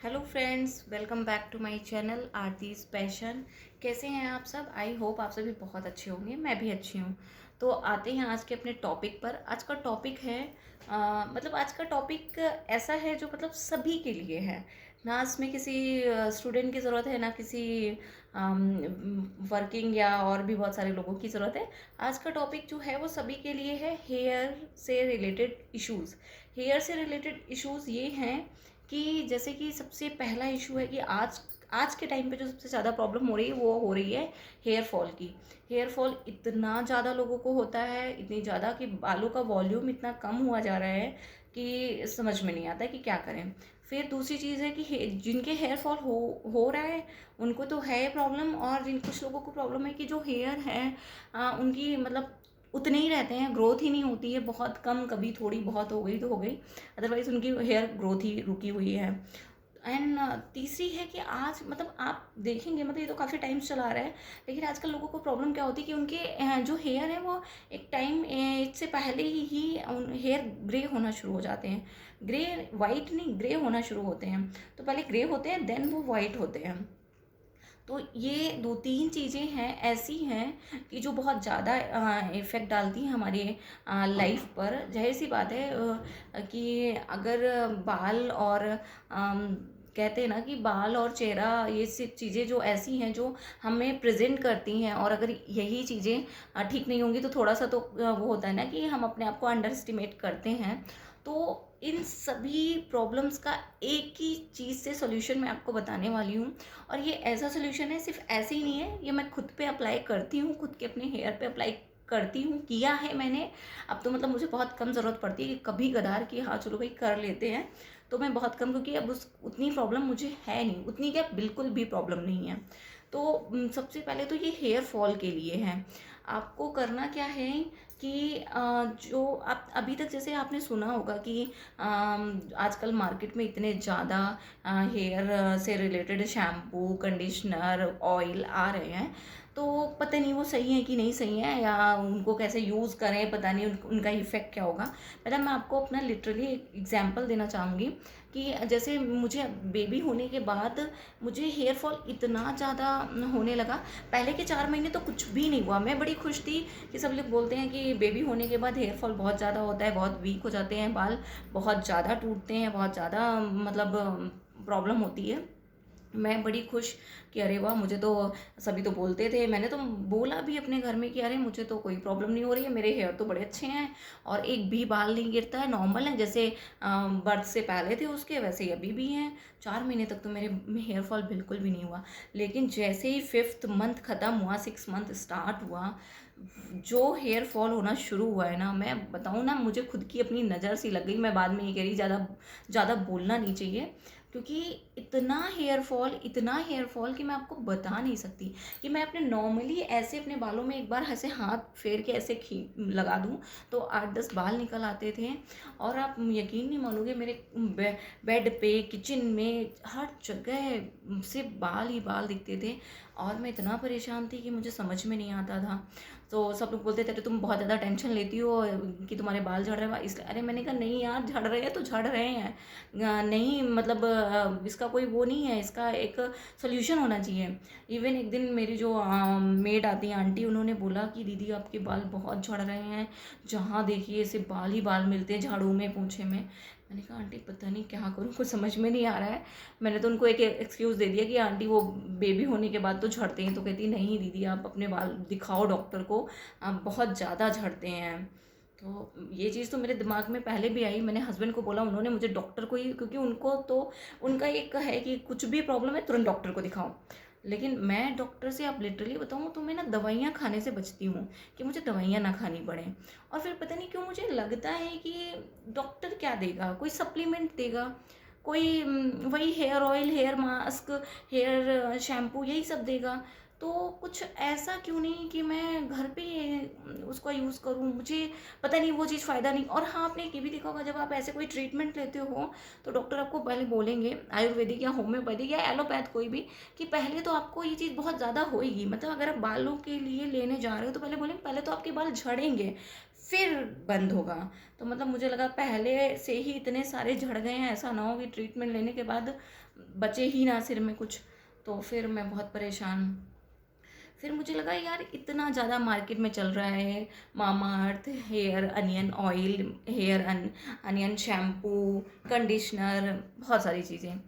Hello friends, welcome back to my channel Aarti's passion. कैसे हैं आप सब? आई होप आप सभी बहुत अच्छे होंगे। मैं भी अच्छी हूँ। तो आते हैं आज के अपने टॉपिक पर। आज का टॉपिक है आज का टॉपिक ऐसा है जो सभी के लिए है। ना इसमें किसी स्टूडेंट की ज़रूरत है, ना किसी वर्किंग या और भी बहुत सारे लोगों की ज़रूरत है। आज का टॉपिक जो है वो सभी के लिए है, हेयर से रिलेटेड इश्यूज़। हेयर से रिलेटेड इश्यूज़ ये हैं कि जैसे कि सबसे पहला इशू है कि आज आज के टाइम पे जो सबसे ज़्यादा प्रॉब्लम हो रही है वो हो रही है हेयर फॉल की। हेयर फॉल इतना ज़्यादा लोगों को होता है, इतनी ज़्यादा कि बालों का वॉल्यूम इतना कम हुआ जा रहा है कि समझ में नहीं आता कि क्या करें। फिर दूसरी चीज़ है कि जिनके हेयर फॉल हो रहा है उनको तो है प्रॉब्लम, और जिन कुछ लोगों को प्रॉब्लम है कि जो हेयर है उनकी उतने ही रहते हैं, ग्रोथ ही नहीं होती है, बहुत कम, कभी थोड़ी बहुत हो गई तो हो गई, अदरवाइज उनकी हेयर ग्रोथ ही रुकी हुई है। एंड तीसरी है कि आज आप देखेंगे, ये तो काफ़ी टाइम चला आ रहा है, लेकिन आजकल लोगों को प्रॉब्लम क्या होती है कि उनके जो हेयर है वो एक टाइम एज से पहले ही हेयर ग्रे होना शुरू हो जाते हैं। ग्रे, वाइट नहीं, ग्रे होना शुरू होते हैं। तो पहले ग्रे होते हैं, देन वो वाइट होते हैं। तो ये दो तीन चीज़ें हैं, ऐसी हैं कि जो बहुत ज़्यादा इफ़ेक्ट डालती हैं हमारे लाइफ पर। जाहिर सी बात है कि अगर बाल और कहते हैं ना कि बाल और चेहरा, ये सब चीज़ें जो ऐसी हैं जो हमें प्रेजेंट करती हैं, और अगर यही चीज़ें ठीक नहीं होंगी तो थोड़ा सा तो वो होता है ना कि हम अपने आप को अंडर एस्टिमेट करते हैं। तो इन सभी प्रॉब्लम्स का एक ही चीज़ से सॉल्यूशन मैं आपको बताने वाली हूँ। और ये ऐसा सोल्यूशन है, सिर्फ ऐसे ही नहीं है, ये मैं खुद पे अप्लाई करती हूँ, खुद के अपने हेयर पे अप्लाई करती हूँ, किया है मैंने। अब तो मुझे बहुत कम ज़रूरत पड़ती है कि कभी कदार कि हाँ चलो भाई कर लेते हैं, तो मैं बहुत कम, क्योंकि अब उस उतनी प्रॉब्लम मुझे है नहीं, उतनी क्या बिल्कुल भी प्रॉब्लम नहीं है। तो सबसे पहले तो ये हेयर फॉल के लिए है। आपको करना क्या है कि जो आप अभी तक, जैसे आपने सुना होगा कि आजकल मार्केट में इतने ज़्यादा हेयर से रिलेटेड शैम्पू, कंडीशनर, ऑयल आ रहे हैं। तो पता नहीं वो सही है कि नहीं सही है, या उनको कैसे यूज़ करें, पता नहीं उनका इफ़ेक्ट क्या होगा। मैं आपको अपना लिटरली एक एग्जांपल देना चाहूँगी कि जैसे मुझे बेबी होने के बाद मुझे हेयर फॉल इतना ज़्यादा होने लगा। पहले के 4 महीने तो कुछ भी नहीं हुआ, मैं बड़ी खुश थी कि सब लोग बोलते हैं कि बेबी होने के बाद हेयर फॉल बहुत ज़्यादा होता है, बहुत वीक हो जाते हैं बाल, बहुत ज़्यादा टूटते हैं, बहुत ज़्यादा प्रॉब्लम होती है। मैं बड़ी खुश कि अरे वाह, मुझे तो सभी तो बोलते थे, मैंने तो बोला भी अपने घर में कि अरे मुझे तो कोई प्रॉब्लम नहीं हो रही है, मेरे हेयर तो बड़े अच्छे हैं और एक भी बाल नहीं गिरता है, नॉर्मल है, जैसे बर्थ से पहले थे उसके वैसे ही अभी भी हैं। 4 महीने तक तो मेरे हेयर फॉल बिल्कुल भी नहीं हुआ। लेकिन जैसे ही 5th मंथ ख़त्म हुआ, 6 मंथ स्टार्ट हुआ, जो हेयर फॉल होना शुरू हुआ है ना, मैं बताऊँ ना, मुझे खुद की अपनी नज़र सी लग गई। मैं बाद में ये कह रही, ज़्यादा ज़्यादा बोलना नहीं चाहिए, क्योंकि इतना हेयर फॉल कि मैं आपको बता नहीं सकती। कि मैं अपने नॉर्मली ऐसे अपने बालों में एक बार ऐसे हाथ फेर के ऐसे खी लगा दूं तो 8-10 बाल निकल आते थे। और आप यकीन नहीं मानोगे, मेरे बेड पे, किचन में, हर जगह से बाल ही बाल दिखते थे। और मैं इतना परेशान थी कि मुझे समझ में नहीं आता था। तो सब लोग बोलते थे अरे तुम बहुत ज़्यादा टेंशन लेती हो कि तुम्हारे बाल झड़ रहे हैं, इसलिए। अरे मैंने कहा नहीं यार, झड़ रहे हैं तो झड़ रहे हैं, नहीं इसका कोई वो नहीं है, इसका एक सोल्यूशन होना चाहिए। इवन एक दिन मेरी जो मेड आती है आंटी, उन्होंने बोला कि दीदी आपके बाल बहुत झड़ रहे हैं, जहाँ देखिए सिर्फ बाल ही बाल मिलते हैं, झाड़ू में, पोंछे में। मैंने कहा आंटी पता नहीं क्या करूँ, कुछ समझ में नहीं आ रहा है। मैंने तो उनको एक एक्सक्यूज़ दे दिया कि आंटी वो बेबी होने के बाद तो झड़ते हैं। तो कहती नहीं दीदी, आप अपने बाल दिखाओ डॉक्टर को, आप बहुत ज़्यादा झड़ते हैं। तो ये चीज़ तो मेरे दिमाग में पहले भी आई, मैंने हस्बैंड को बोला, उन्होंने मुझे डॉक्टर को ही, क्योंकि उनको तो उनका एक है कि कुछ भी प्रॉब्लम है तुरंत डॉक्टर को दिखाओ। लेकिन मैं डॉक्टर से, आप लिटरली बताऊँ तो मैं ना दवाइयाँ खाने से बचती हूँ कि मुझे दवाइयाँ ना खानी पड़े। और फिर पता नहीं क्यों मुझे लगता है कि डॉक्टर क्या देगा, कोई सप्लीमेंट देगा, कोई वही hair oil, hair mask, hair shampoo, यही सब देगा। तो कुछ ऐसा क्यों नहीं कि मैं घर पे उसका यूज़ करूँ, मुझे पता नहीं वो चीज़ फ़ायदा नहीं। और हाँ, आपने ये भी देखा होगा, जब आप ऐसे कोई ट्रीटमेंट लेते हो तो डॉक्टर आपको पहले बोलेंगे, आयुर्वेदिक या होम्योपैथिक या एलोपैथ कोई भी, कि पहले तो आपको ये चीज़ बहुत ज़्यादा होएगी। अगर आप बालों के लिए लेने जा रहे हो तो पहले बोलेंगे पहले तो आपके बाल झड़ेंगे, फिर बंद होगा। तो मतलब मुझे लगा पहले से ही इतने सारे झड़ गए हैं, ऐसा ना हो कि ट्रीटमेंट लेने के बाद बचे ही ना सिर में कुछ। तो फिर मैं बहुत परेशान। फिर मुझे लगा यार इतना ज़्यादा मार्केट में चल रहा है, Mamaearth hair onion oil, hair onion shampoo, conditioner, बहुत सारी चीज़ें।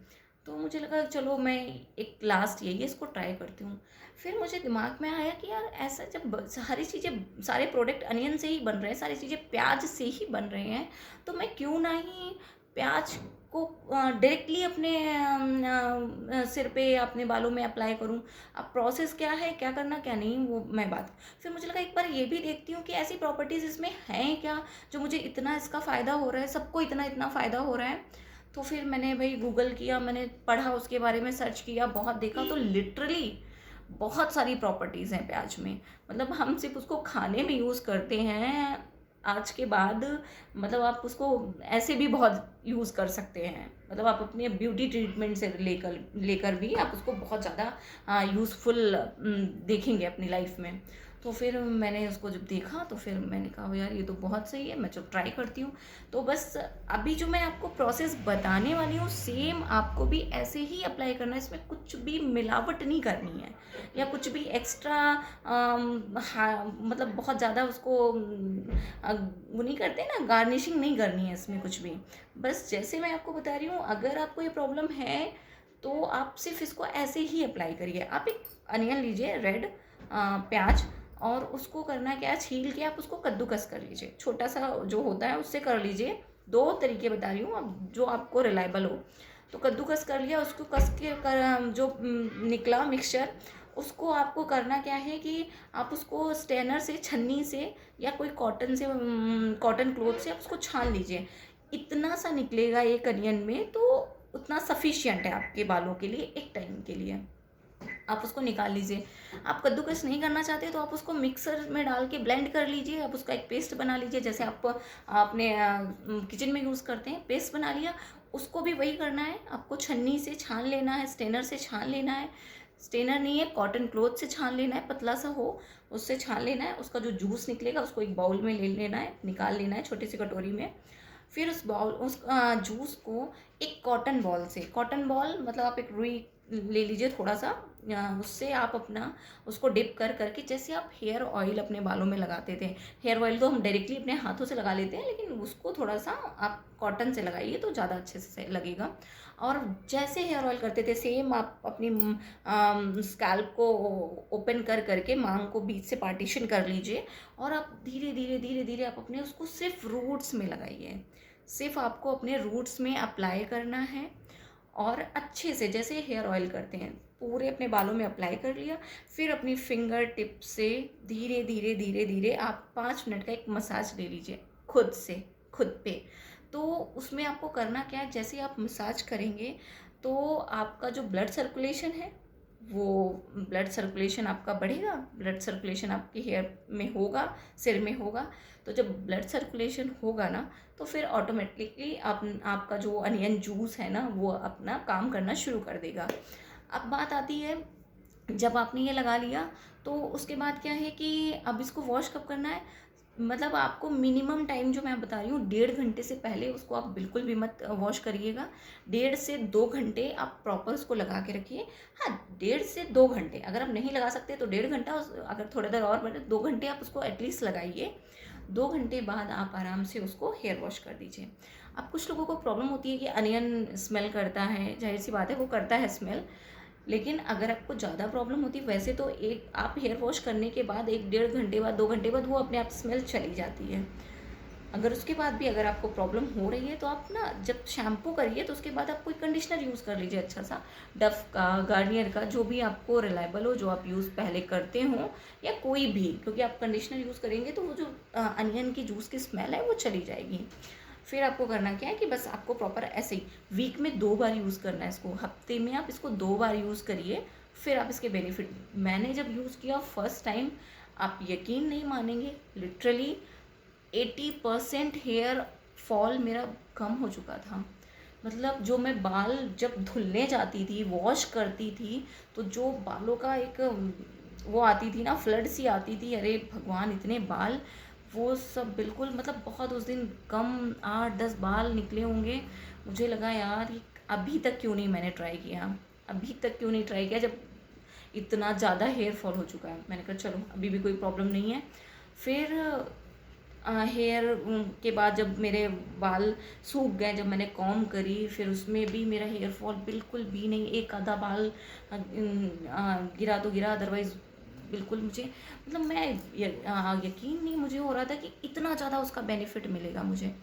तो मुझे लगा चलो मैं एक लास्ट यही है, इसको ट्राई करती हूँ। फिर मुझे दिमाग में आया कि यार ऐसा जब सारी चीज़ें, सारे प्रोडक्ट अनियन से ही बन रहे हैं, सारी चीज़ें प्याज से ही बन रहे हैं, तो मैं क्यों ना ही प्याज को डायरेक्टली अपने सिर पे या अपने बालों में अप्लाई करूं। अब प्रोसेस क्या है, क्या करना क्या नहीं, वो मैं बात। फिर मुझे लगा एक बार ये भी देखती हूँ कि ऐसी प्रॉपर्टीज़ इसमें हैं क्या जो मुझे इतना इसका फ़ायदा हो रहा है, सबको इतना इतना फ़ायदा हो रहा है। तो फिर मैंने भाई गूगल किया, मैंने पढ़ा उसके बारे में, सर्च किया, बहुत देखा, तो लिटरली बहुत सारी प्रॉपर्टीज़ हैं प्याज में। मतलब हम सिर्फ उसको खाने में यूज़ करते हैं आज के बाद, मतलब आप उसको ऐसे भी बहुत यूज़ कर सकते हैं। मतलब आप अपने ब्यूटी ट्रीटमेंट से लेकर लेकर भी आप उसको बहुत ज़्यादा यूज़फुल देखेंगे अपनी लाइफ में। तो फिर मैंने उसको जब देखा तो फिर मैंने कहा यार ये तो बहुत सही है, मैं जो ट्राई करती हूँ। तो बस अभी जो मैं आपको प्रोसेस बताने वाली हूँ सेम आपको भी ऐसे ही अप्लाई करना है, इसमें कुछ भी मिलावट नहीं करनी है या कुछ भी एक्स्ट्रा मतलब बहुत ज़्यादा उसको वो नहीं करते ना, गार्निशिंग नहीं करनी है इसमें कुछ भी। बस जैसे मैं आपको बता रही हूँ, अगर आपको ये प्रॉब्लम है तो आप सिर्फ इसको ऐसे ही अप्लाई करिए। आप एक अनियन लीजिए, रेड प्याज, और उसको करना क्या है, छील के आप उसको कद्दूकस कर लीजिए, छोटा सा जो होता है उससे कर लीजिए। दो तरीके बता रही हूँ, अब जो आपको रिलायबल हो। तो कद्दूकस कर लिया, उसको कस के जो निकला मिक्सचर, उसको आपको करना क्या है कि आप उसको स्टेनर से, छन्नी से, या कोई कॉटन से, कॉटन क्लॉथ से आप उसको छान लीजिए। इतना सा निकलेगा एक अनियन में, तो उतना सफिशियंट है आपके बालों के लिए एक टाइम के लिए। आप उसको निकाल लीजिए। आप कद्दूकस नहीं करना चाहते तो आप उसको मिक्सर में डाल के ब्लेंड कर लीजिए। आप उसका एक पेस्ट बना लीजिए, जैसे आप अपने किचन में यूज़ करते हैं, पेस्ट बना लिया। उसको भी वही करना है, आपको छन्नी से छान लेना है, स्टेनर से छान लेना है। स्टेनर नहीं है, कॉटन क्लॉथ से छान लेना है, पतला सा हो उससे छान लेना है। उसका जो जूस निकलेगा उसको एक बाउल में ले लेना है, निकाल लेना है छोटी सी कटोरी में। फिर उस जूस को एक कॉटन बॉल से, कॉटन बॉल मतलब आप एक रुई ले लीजिए थोड़ा सा, उससे आप अपना उसको डिप कर करके, जैसे आप हेयर ऑयल अपने बालों में लगाते थे, हेयर ऑयल तो हम डायरेक्टली अपने हाथों से लगा लेते हैं, लेकिन उसको थोड़ा सा आप कॉटन से लगाइए तो ज़्यादा अच्छे से लगेगा। और जैसे हेयर ऑयल करते थे सेम आप अपनी स्कैल्प को ओपन कर करके मांग को बीच से पार्टीशन कर लीजिए, और आप धीरे धीरे धीरे धीरे आप अपने उसको सिर्फ रूट्स में लगाइए। सिर्फ आपको अपने रूट्स में अप्लाई करना है, और अच्छे से जैसे हेयर ऑयल करते हैं पूरे अपने बालों में अप्लाई कर लिया। फिर अपनी फिंगर टिप से धीरे धीरे धीरे धीरे आप 5 मिनट का एक मसाज ले लीजिए खुद से, खुद पे। तो उसमें आपको करना क्या है, जैसे आप मसाज करेंगे तो आपका जो ब्लड सर्कुलेशन है, वो ब्लड सर्कुलेशन आपका बढ़ेगा, ब्लड सर्कुलेशन आपके हेयर में होगा, सिर में होगा। तो जब ब्लड सर्कुलेशन होगा ना, तो फिर ऑटोमेटिकली आपका जो अनियन जूस है ना वो अपना काम करना शुरू कर देगा। अब बात आती है, जब आपने ये लगा लिया तो उसके बाद क्या है कि अब इसको वॉश कब करना है। मतलब आपको मिनिमम टाइम जो मैं बता रही हूँ, 1.5 घंटे से पहले उसको आप बिल्कुल भी मत वॉश करिएगा। 1.5 से 2 घंटे आप प्रॉपर उसको लगा के रखिए। हाँ, 1.5 से 2 घंटे, अगर आप नहीं लगा सकते तो 1.5 घंटा, अगर थोड़ी देर और बढ़े 2 घंटे आप उसको एटलीस्ट लगाइए। 2 घंटे बाद आप आराम से उसको हेयर वॉश कर दीजिए। अब कुछ लोगों को प्रॉब्लम होती है कि अनियन स्मेल करता है, जाहिर सी बात है वो करता है स्मेल। लेकिन अगर आपको ज़्यादा प्रॉब्लम होती है, वैसे तो एक आप हेयर वॉश करने के बाद 1 1.5 घंटे बाद, 2 घंटे बाद वो अपने आप स्मेल चली जाती है। अगर उसके बाद भी अगर आपको प्रॉब्लम हो रही है तो आप ना जब शैम्पू करिए तो उसके बाद आप कोई कंडीशनर यूज़ कर लीजिए अच्छा सा, डव का, गार्नियर का, जो भी आपको रिलायबल हो, जो आप यूज़ पहले करते हो, या कोई भी, क्योंकि आप कंडीशनर यूज़ करेंगे तो वो जो अनियन की जूस की स्मेल है वो चली जाएगी। फिर आपको करना क्या है कि बस आपको प्रॉपर ऐसे ही वीक में 2 बार यूज़ करना है इसको, हफ्ते में आप इसको 2 बार यूज़ करिए। फिर आप इसके बेनिफिट, मैंने जब यूज़ किया फर्स्ट टाइम, आप यकीन नहीं मानेंगे, लिटरली 80% हेयर फॉल मेरा कम हो चुका था। मतलब जो मैं बाल जब धुलने जाती थी, वॉश करती थी, तो जो बालों का एक वो आती थी ना, फ्लड सी आती थी, अरे भगवान इतने बाल, वो सब बिल्कुल मतलब बहुत उस दिन कम 8-10 बाल निकले होंगे। मुझे लगा यार ये अभी तक क्यों नहीं मैंने ट्राई किया, अभी तक क्यों नहीं ट्राई किया जब इतना ज़्यादा हेयर फॉल हो चुका है। मैंने कहा चलो अभी भी कोई प्रॉब्लम नहीं है। फिर हेयर के बाद जब मेरे बाल सूख गए, जब मैंने कॉम करी, फिर उसमें भी मेरा हेयर फॉल बिल्कुल भी नहीं, एक आधा बाल गिरा तो गिरा, अदरवाइज़ बिल्कुल मुझे मतलब मैं यकीन नहीं मुझे हो रहा था कि इतना ज़्यादा उसका बेनिफिट मिलेगा मुझे।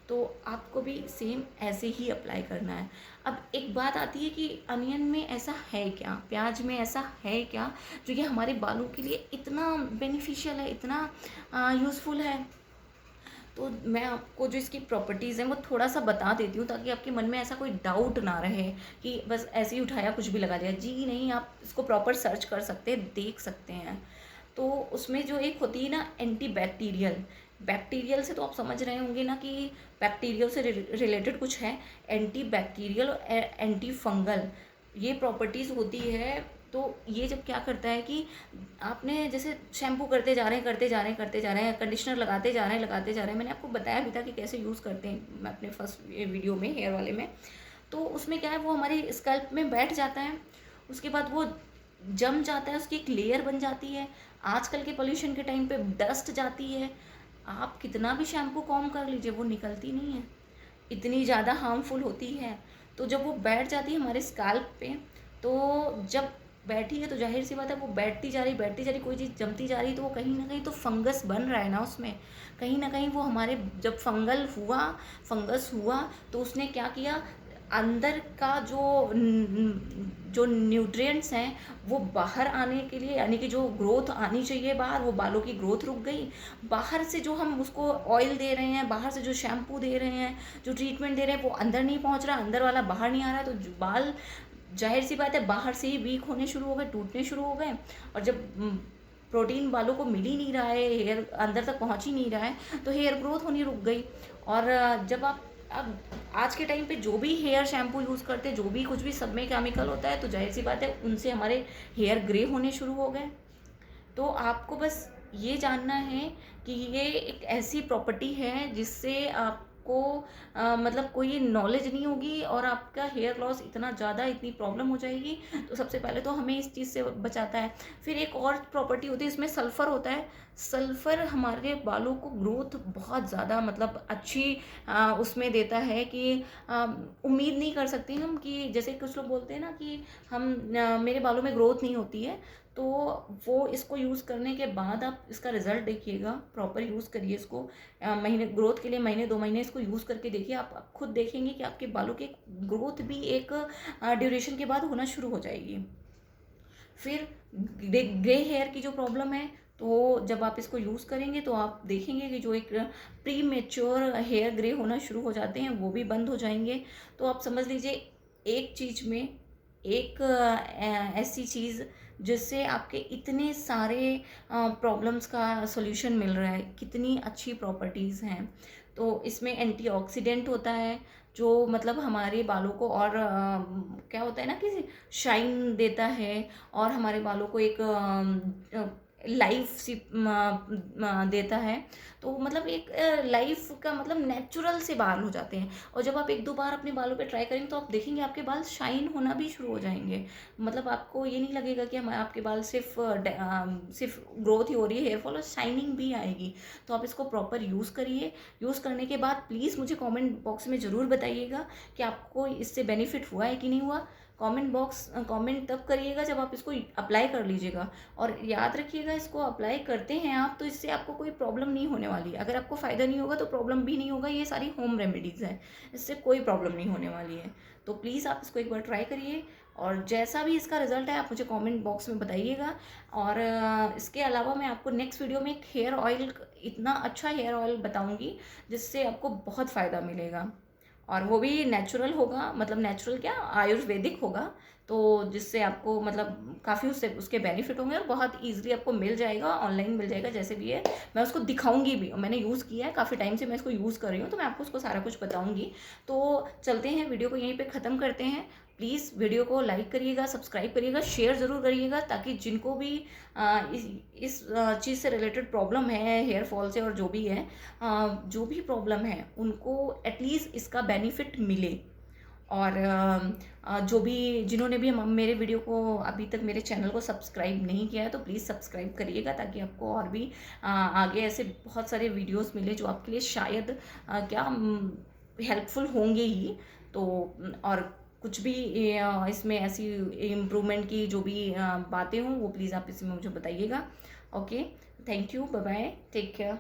तो आपको भी सेम ऐसे ही अप्लाई करना है। अब एक बात आती है कि अनियन में ऐसा है क्या, प्याज में ऐसा है क्या जो कि हमारे बालों के लिए इतना बेनिफिशियल है, इतना यूज़फुल है। तो मैं आपको जो इसकी प्रॉपर्टीज़ हैं वो थोड़ा सा बता देती हूँ, ताकि आपके मन में ऐसा कोई डाउट ना रहे कि बस ऐसे ही उठाया कुछ भी लगा दिया। जी नहीं, आप इसको प्रॉपर सर्च कर सकते हैं, देख सकते हैं। तो उसमें जो एक होती है ना एंटी बैक्टीरियल, बैक्टीरियल से तो आप समझ रहे होंगे ना कि बैक्टीरियल से रिलेटेड कुछ है। एंटी बैक्टीरियल और एंटी फंगल ये प्रॉपर्टीज़ होती है। तो ये जब क्या करता है कि आपने जैसे शैम्पू करते जा रहे हैं, करते जा रहे हैं, करते जा रहे हैं, कंडीशनर लगाते जा रहे हैं, लगाते जा रहे हैं, मैंने आपको बताया भी था कि कैसे यूज़ करते हैं मैं अपने फर्स्ट वीडियो में, हेयर वाले में। तो उसमें क्या है, वो हमारे स्कैल्प में बैठ जाता है, उसके बाद वो जम जाता है, उसकी एक लेयर बन जाती है। आजकल के पोल्यूशन के टाइम पे डस्ट जाती है, आप कितना भी शैम्पू कॉम कर लीजिए वो निकलती नहीं है, इतनी ज़्यादा हार्मफुल होती है। तो जब वो बैठ जाती है हमारे स्कैल्प पे, तो जब बैठी है तो जाहिर सी बात है वो बैठती जा रही, बैठती जा रही, कोई चीज़ जमती जा रही, तो वो कहीं ना कहीं तो फंगस बन रहा है ना उसमें, कहीं ना कहीं वो हमारे जब फंगस हुआ तो उसने क्या किया, अंदर का जो न्यूट्रिएंट्स हैं वो बाहर आने के लिए, यानी कि जो ग्रोथ आनी चाहिए बाहर, वो बालों की ग्रोथ रुक गई। बाहर से जो हम उसको ऑयल दे रहे हैं, बाहर से जो शैम्पू दे रहे हैं, जो ट्रीटमेंट दे रहे हैं, वो अंदर नहीं पहुंच रहा, अंदर वाला बाहर नहीं आ रहा है, तो बाल जाहिर सी बात है बाहर से ही वीक होने शुरू हो गए, टूटने शुरू हो गए। और जब प्रोटीन बालों को मिल ही नहीं रहा है, हेयर अंदर तक पहुंच ही नहीं रहा है, तो हेयर ग्रोथ होनी रुक गई। और जब आप अब आज के टाइम पे जो भी हेयर शैम्पू यूज़ करते हैं, जो भी कुछ भी सब में केमिकल होता है, तो जाहिर सी बात है उनसे हमारे हेयर ग्रे होने शुरू हो गए। तो आपको बस ये जानना है कि ये एक ऐसी प्रॉपर्टी है जिससे आपको मतलब कोई नॉलेज नहीं होगी और आपका हेयर लॉस इतना ज़्यादा, इतनी प्रॉब्लम हो जाएगी। तो सबसे पहले तो हमें इस चीज़ से बचाता है। फिर एक और प्रॉपर्टी होती है, इसमें सल्फ़र होता है। सल्फ़र हमारे बालों को ग्रोथ बहुत ज़्यादा मतलब अच्छी उसमें देता है कि उम्मीद नहीं कर सकते हम कि जैसे कुछ लोग बोलते हैं ना कि हम मेरे बालों में ग्रोथ नहीं होती है, तो वो इसको यूज़ करने के बाद आप इसका रिज़ल्ट देखिएगा, प्रॉपर यूज़ करिए इसको। महीने ग्रोथ के लिए महीने 2 महीने इसको यूज़ करके देखिए, आप खुद देखेंगे कि आपके बालों की ग्रोथ भी एक ड्यूरेशन के बाद होना शुरू हो जाएगी। फिर ग्रे हेयर की जो प्रॉब्लम है, तो जब आप इसको यूज़ करेंगे तो आप देखेंगे कि जो एक प्री मेच्योर हेयर ग्रे होना शुरू हो जाते हैं वो भी बंद हो जाएंगे। तो आप समझ लीजिए एक चीज़ में एक ऐसी चीज़ जिससे आपके इतने सारे प्रॉब्लम्स का सॉल्यूशन मिल रहा है, कितनी अच्छी प्रॉपर्टीज़ हैं। तो इसमें एंटीऑक्सीडेंट होता है जो मतलब हमारे बालों को और क्या होता है ना कि शाइन देता है, और हमारे बालों को एक लाइफ सी देता है। तो मतलब एक लाइफ का मतलब नेचुरल से बाल हो जाते हैं। और जब आप 1-2 बार अपने बालों पे ट्राई करेंगे तो आप देखेंगे आपके बाल शाइन होना भी शुरू हो जाएंगे। मतलब आपको ये नहीं लगेगा कि हम आपके बाल सिर्फ ग्रोथ ही हो रही है, हेयर फॉल, और शाइनिंग भी आएगी। तो आप इसको प्रॉपर यूज़ करिए। यूज़ करने के बाद प्लीज़ मुझे कमेंट बॉक्स में ज़रूर बताइएगा कि आपको इससे बेनिफिट हुआ है कि नहीं हुआ। कमेंट तब करिएगा जब आप इसको अप्लाई कर लीजिएगा। और याद रखिएगा, इसको अप्लाई करते हैं आप तो इससे आपको कोई प्रॉब्लम नहीं होने वाली। अगर आपको फ़ायदा नहीं होगा तो प्रॉब्लम भी नहीं होगा। ये सारी होम रेमेडीज़ हैं, इससे कोई प्रॉब्लम नहीं होने वाली है। तो प्लीज़ आप इसको एक बार ट्राई करिए, और जैसा भी इसका रिजल्ट है आप मुझे कमेंट बॉक्स में बताइएगा। और इसके अलावा मैं आपको नेक्स्ट वीडियो में एक हेयर ऑयल, इतना अच्छा हेयर ऑयल बताऊँगी जिससे आपको बहुत फ़ायदा मिलेगा, और वो भी नेचुरल होगा। मतलब नेचुरल क्या, आयुर्वेदिक होगा। तो जिससे आपको मतलब काफ़ी उससे उसके बेनिफिट होंगे, और बहुत ईजिली आपको मिल जाएगा, ऑनलाइन मिल जाएगा, जैसे भी है। मैं उसको दिखाऊंगी भी, मैंने यूज़ किया है काफ़ी टाइम से, मैं इसको यूज़ कर रही हूँ, तो मैं आपको उसको सारा कुछ बताऊंगी। तो चलते हैं, वीडियो को यहीं पे ख़त्म करते हैं। प्लीज़ वीडियो को लाइक करिएगा, सब्सक्राइब करिएगा, शेयर ज़रूर करिएगा, ताकि जिनको भी इस चीज़ से रिलेटेड प्रॉब्लम है, हेयर फॉल से और जो भी है, जो भी प्रॉब्लम है उनको एटलीस्ट इसका बेनिफिट मिले। और जो भी जिन्होंने भी मेरे वीडियो को अभी तक मेरे चैनल को सब्सक्राइब नहीं किया है तो प्लीज़ सब्सक्राइब करिएगा, ताकि आपको और भी आगे ऐसे बहुत सारे वीडियोस मिले जो आपके लिए शायद क्या हेल्पफुल होंगे ही। तो और कुछ भी इसमें ऐसी इम्प्रूवमेंट की जो भी बातें हों वो प्लीज़ आप इसमें मुझे बताइएगा। Okay, thank you, bye bye, take care.